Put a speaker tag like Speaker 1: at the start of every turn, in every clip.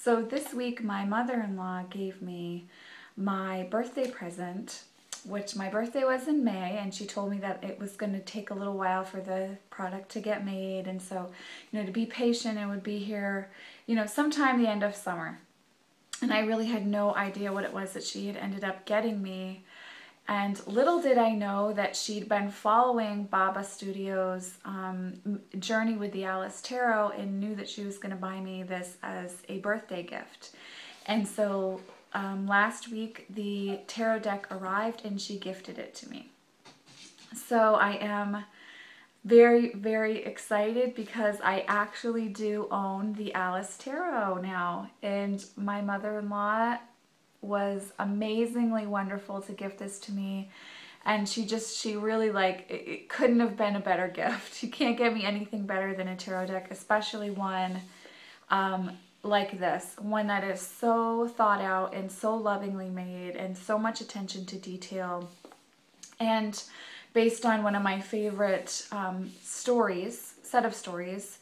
Speaker 1: So this week my mother-in-law gave me my birthday present, which my birthday was in May, and she told me that it was going to take a little while for the product to get made, and so, to be patient, it would be here, sometime the end of summer. And I really had no idea what it was that she had ended up getting me. And little did I know that she'd been following Baba Studio's journey with the Alice Tarot and knew that she was going to buy me this as a birthday gift. And so last week the tarot deck arrived and she gifted it to me. So I am very, very excited because I actually do own the Alice Tarot now. And my mother-in-law was amazingly wonderful to gift this to me, and she really, it couldn't have been a better gift. You can't get me anything better than a tarot deck, especially one like this, one that is so thought out and so lovingly made and so much attention to detail, and based on one of my favorite set of stories,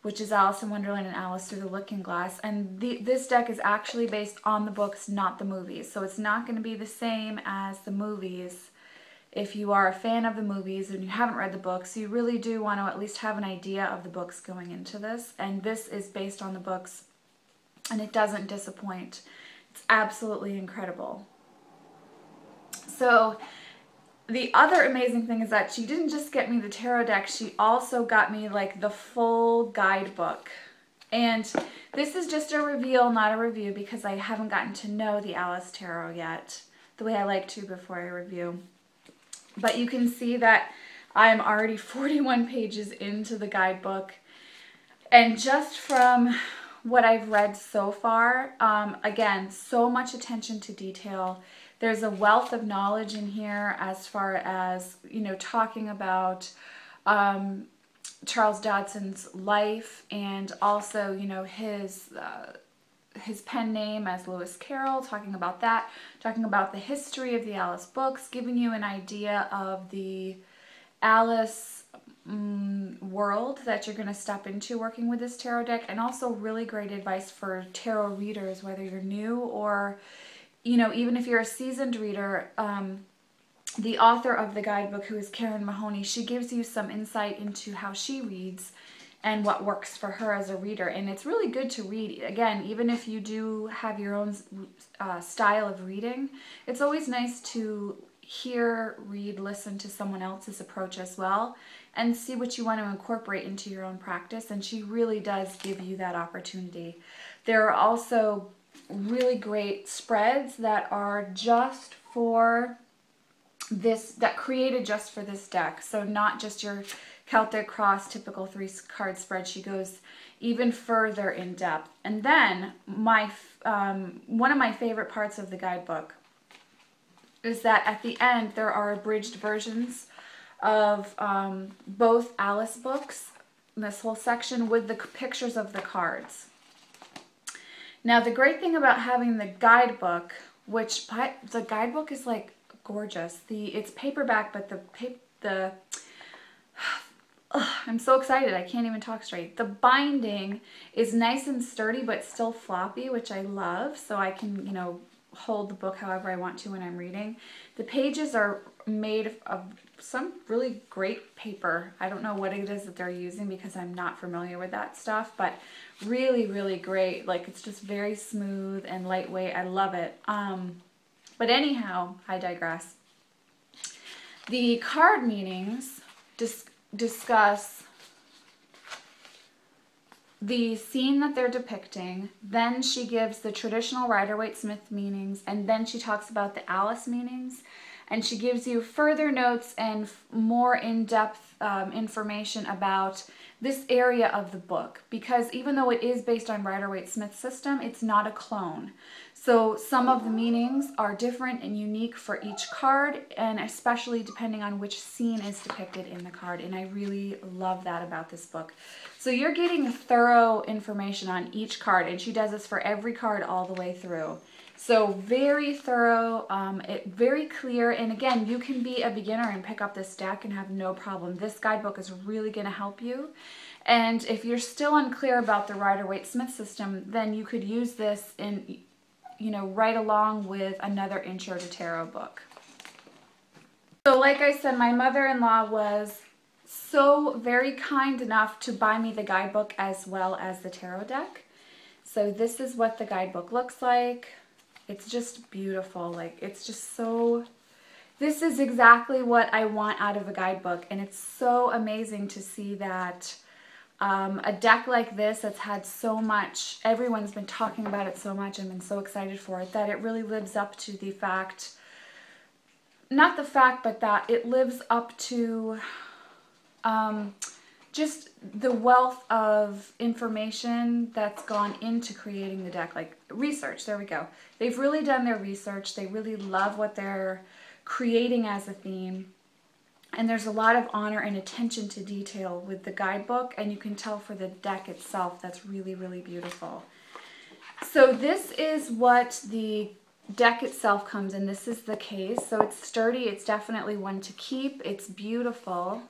Speaker 1: which is Alice in Wonderland and Alice Through the Looking Glass. And this deck is actually based on the books, not the movies. So it's not going to be the same as the movies. If you are a fan of the movies and you haven't read the books, you really do want to at least have an idea of the books going into this. And this is based on the books, and it doesn't disappoint. It's absolutely incredible. So the other amazing thing is that she didn't just get me the tarot deck, she also got me the full guidebook. And this is just a reveal, not a review, because I haven't gotten to know the Alice Tarot yet the way I like to before I review. But you can see that I'm already 41 pages into the guidebook. And just from what I've read so far, again, so much attention to detail. There's a wealth of knowledge in here as far as, talking about Charles Dodson's life, and also, his pen name as Lewis Carroll, talking about that, talking about the history of the Alice books, giving you an idea of the Alice world that you're going to step into working with this tarot deck, and also really great advice for tarot readers, whether you're new or even if you're a seasoned reader. The author of the guidebook, who is Karen Mahoney, she gives you some insight into how she reads and what works for her as a reader. And it's really good to read. Again, even if you do have your own style of reading, it's always nice to hear, read, listen to someone else's approach as well, and see what you want to incorporate into your own practice. And she really does give you that opportunity. There are also really great spreads that are just for this, that created just for this deck. So not just your Celtic Cross typical 3-card spread. She goes even further in depth. And then one of my favorite parts of the guidebook is that at the end there are abridged versions of both Alice books, this whole section, with the pictures of the cards. Now, the great thing about having the guidebook, which the guidebook is gorgeous. It's paperback, but I'm so excited, I can't even talk straight. The binding is nice and sturdy, but still floppy, which I love, so I can, hold the book however I want to when I'm reading. The pages are made of some really great paper. I don't know what it is that they're using because I'm not familiar with that stuff, but really, really great. It's just very smooth and lightweight. I love it. But anyhow, I digress. The card meanings discuss the scene that they're depicting. Then she gives the traditional Rider-Waite-Smith meanings, and then she talks about the Alice meanings. And she gives you further notes and more in-depth information about this area of the book, because even though it is based on Rider-Waite-Smith's system, it's not a clone. So some of the meanings are different and unique for each card, and especially depending on which scene is depicted in the card. And I really love that about this book. So you're getting thorough information on each card, and she does this for every card all the way through. So very thorough, very clear, and again, you can be a beginner and pick up this deck and have no problem. this guidebook is really going to help you. And if you're still unclear about the Rider-Waite-Smith system, then you could use this in, you know, right along with another Intro to Tarot book. So like I said, my mother-in-law was so very kind enough to buy me the guidebook as well as the tarot deck. So this is what the guidebook looks like. It's just beautiful. Like, it's just so, this is exactly what I want out of a guidebook. And it's so amazing to see that a deck like this that's had so much, everyone's been talking about it so much and been so excited for it, that it really lives up to the fact, not the fact, but that it lives up to just the wealth of information that's gone into creating the deck, like research, there we go. They've really done their research. They really love what they're creating as a theme. And there's a lot of honor and attention to detail with the guidebook, and you can tell for the deck itself that's really, really beautiful. So this is what the deck itself comes in. This is the case. So it's sturdy. It's definitely one to keep. It's beautiful.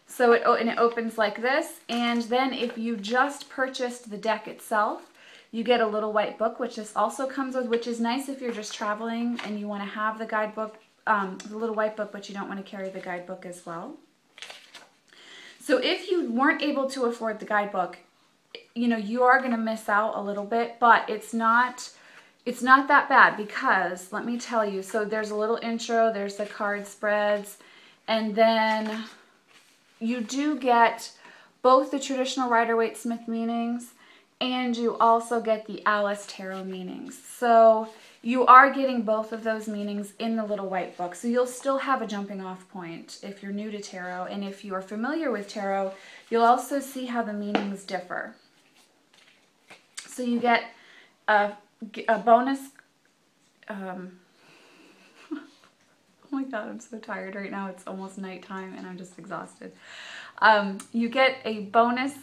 Speaker 1: So it opens like this, and then if you just purchased the deck itself, you get a little white book, which this also comes with, which is nice if you're just traveling and you want to have the guidebook, the little white book, but you don't want to carry the guidebook as well. So if you weren't able to afford the guidebook, you know, you are going to miss out a little bit, but it's not that bad, because let me tell you, so there's a little intro, there's the card spreads, and then you do get both the traditional Rider-Waite-Smith meanings, and you also get the Alice Tarot meanings. So you are getting both of those meanings in the little white book. So you'll still have a jumping off point if you're new to tarot. And if you are familiar with tarot, you'll also see how the meanings differ. So you get a bonus... oh my god, I'm so tired right now. It's almost nighttime and I'm just exhausted. You get a bonus...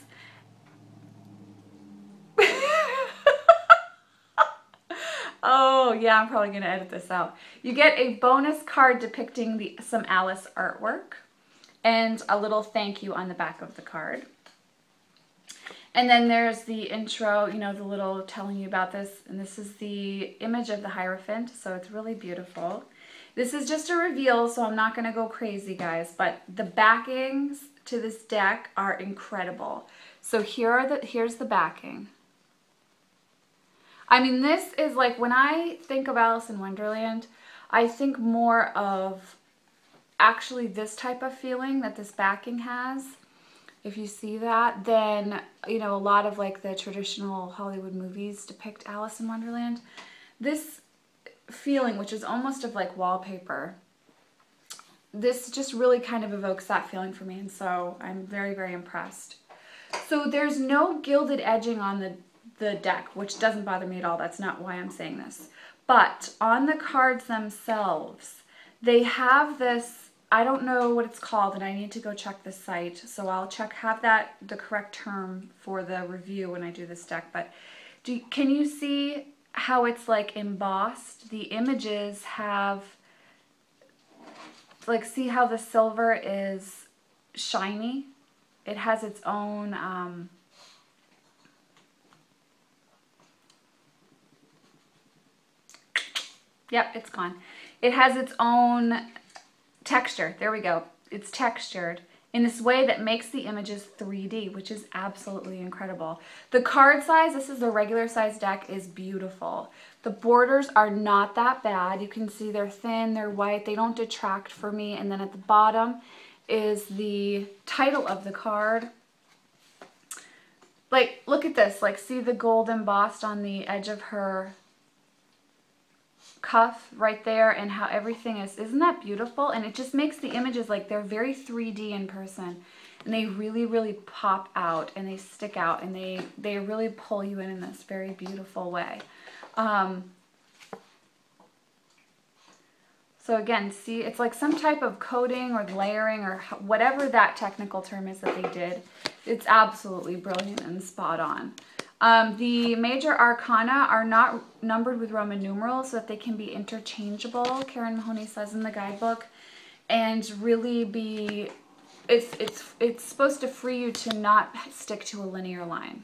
Speaker 1: Oh, yeah, I'm probably going to edit this out. You get a bonus card depicting some Alice artwork and a little thank you on the back of the card. And then there's the intro, you know, the little telling you about this. And this is the image of the Hierophant, so it's really beautiful. This is just a reveal, so I'm not going to go crazy, guys. But the backings to this deck are incredible. So here's the backing. I mean, this is like, when I think of Alice in Wonderland, I think more of actually this type of feeling that this backing has, if you see that, then, you know, a lot of like the traditional Hollywood movies depict Alice in Wonderland. This feeling, which is almost of like wallpaper, this just really kind of evokes that feeling for me, and so I'm very, very impressed. So there's no gilded edging on the deck, which doesn't bother me at all. That's not why I'm saying this. But on the cards themselves, they have this, I don't know what it's called, and I need to go check the site, so I'll have that the correct term for the review when I do this deck. But can you see how it's like embossed? The images have, like, see how the silver is shiny? It has its own yep, it's gone. It has its own texture. There we go. It's textured in this way that makes the images 3D, which is absolutely incredible. The card size, this is the regular size deck, is beautiful. The borders are not that bad. You can see they're thin, they're white, they don't detract for me. And then at the bottom is the title of the card. Like, look at this. Like, see the gold embossed on the edge of her cuff right there, and how everything is, isn't that beautiful? And it just makes the images like they're very 3D in person, and they really, really pop out and they stick out, and they really pull you in this very beautiful way. So again, see, it's like some type of coating or layering or whatever that technical term is that they did. It's absolutely brilliant and spot on. The major arcana are not numbered with Roman numerals so that they can be interchangeable, Karen Mahoney says in the guidebook, and really be, it's supposed to free you to not stick to a linear line.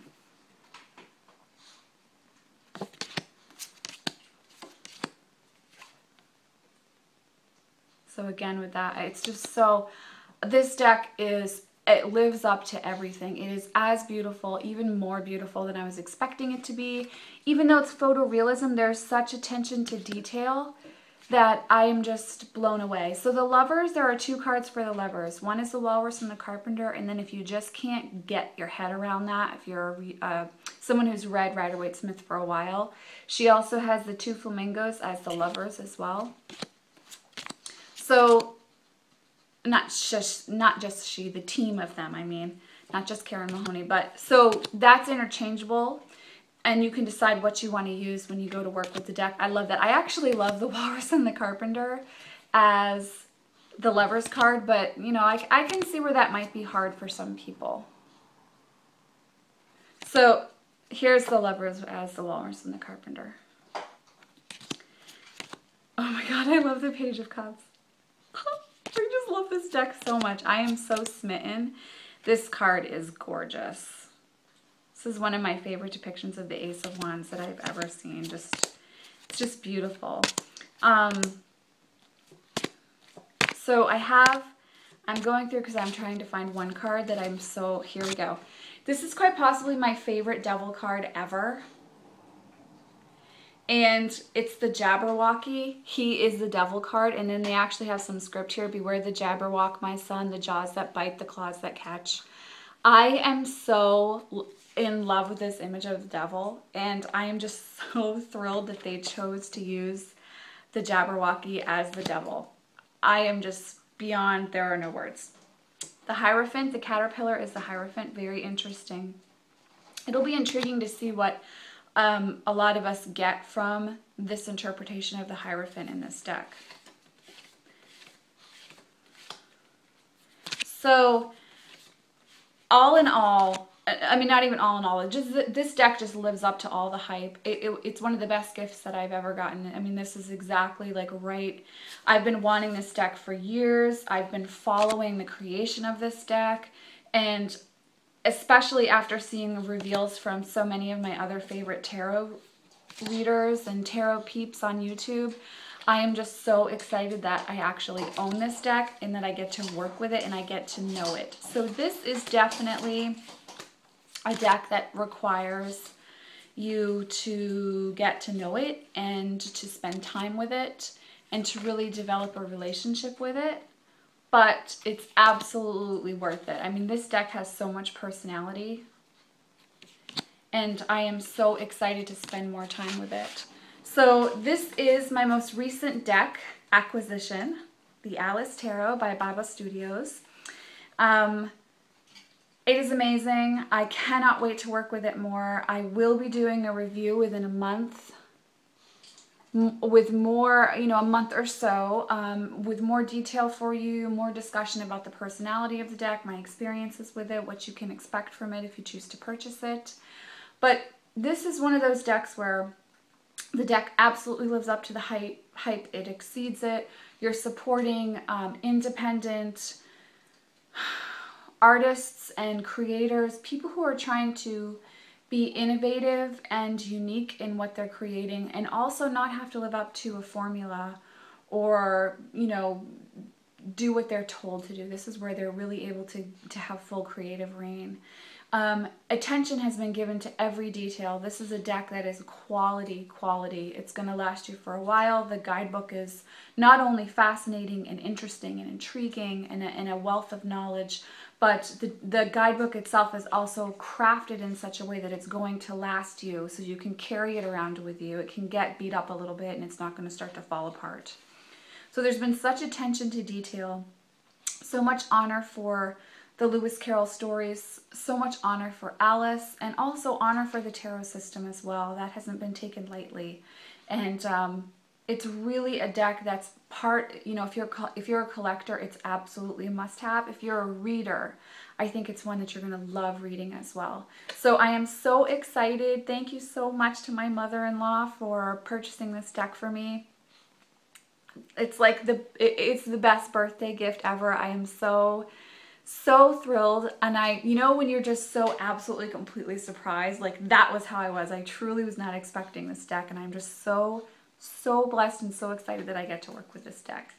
Speaker 1: So again with that, it's just so, this deck is, it lives up to everything. It is as beautiful, even more beautiful than I was expecting it to be. Even though it's photorealism, there's such attention to detail that I am just blown away. So the lovers, there are 2 cards for the lovers. One is the walrus and the carpenter, and then if you just can't get your head around that, if you're someone who's read Rider-Waite-Smith for a while, she also has the 2 flamingos as the lovers as well. So not just she, the team of them, I mean, not just Karen Mahoney, but so that's interchangeable, and you can decide what you want to use when you go to work with the deck. I love that. I actually love the walrus and the carpenter as the lovers card, but you know, I can see where that might be hard for some people. So here's the lovers as the walrus and the carpenter. Oh my god, I love the Page of Cups. I just love this deck so much. I am so smitten. This card is gorgeous. This is one of my favorite depictions of the Ace of Wands that I've ever seen. It's just beautiful. So I'm going through because I'm trying to find one card that here we go. This is quite possibly my favorite devil card ever. And it's the Jabberwocky. He is the devil card. And then they actually have some script here. Beware the Jabberwock, my son, the jaws that bite, the claws that catch. I am so in love with this image of the devil. And I am just so thrilled that they chose to use the Jabberwocky as the devil. I am just beyond, there are no words. The Hierophant, the caterpillar is the Hierophant. Very interesting. It'll be intriguing to see what a lot of us get from this interpretation of the Hierophant in this deck. So, all in all, I mean, not even all in all, this deck just lives up to all the hype. It's one of the best gifts that I've ever gotten. I mean, this is exactly like right. I've been wanting this deck for years. I've been following the creation of this deck, and especially after seeing reveals from so many of my other favorite tarot readers and tarot peeps on YouTube, I am just so excited that I actually own this deck and that I get to work with it and I get to know it. So this is definitely a deck that requires you to get to know it and to spend time with it and to really develop a relationship with it. But it's absolutely worth it. I mean, this deck has so much personality, and I am so excited to spend more time with it. So this is my most recent deck acquisition, the Alice Tarot by Baba Studios. It is amazing. I cannot wait to work with it more. I will be doing a review within a month, with more, you know, a month or so, with more detail for you, more discussion about the personality of the deck, my experiences with it, what you can expect from it if you choose to purchase it. But this is one of those decks where the deck absolutely lives up to the hype. It exceeds it. You're supporting independent artists and creators, people who are trying to be innovative and unique in what they're creating, and also not have to live up to a formula or, you know, do what they're told to do. This is where they're really able to have full creative reign. Attention has been given to every detail. This is a deck that is quality. It's going to last you for a while. The guidebook is not only fascinating and interesting and intriguing and a wealth of knowledge, but the guidebook itself is also crafted in such a way that it's going to last you, so you can carry it around with you. It can get beat up a little bit and it's not going to start to fall apart. So there's been such attention to detail, so much honor for the Lewis Carroll stories, so much honor for Alice, and also honor for the tarot system as well. That hasn't been taken lightly. And It's really a deck that's part, you know, if you're a collector, it's absolutely a must-have. If you're a reader, I think it's one that you're going to love reading as well. So I am so excited. Thank you so much to my mother-in-law for purchasing this deck for me. It's like it's the best birthday gift ever. I am so thrilled. And you know, when you're just so absolutely completely surprised, like that was how I was. I truly was not expecting this deck, and I'm just so blessed and so excited that I get to work with this deck.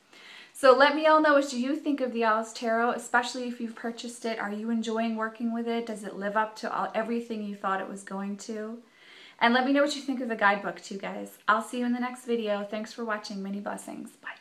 Speaker 1: So let me all know, what do you think of the Alice Tarot, especially if you've purchased it? Are you enjoying working with it? Does it live up to everything you thought it was going to? And let me know what you think of the guidebook too, guys. I'll see you in the next video. Thanks for watching. Many blessings. Bye.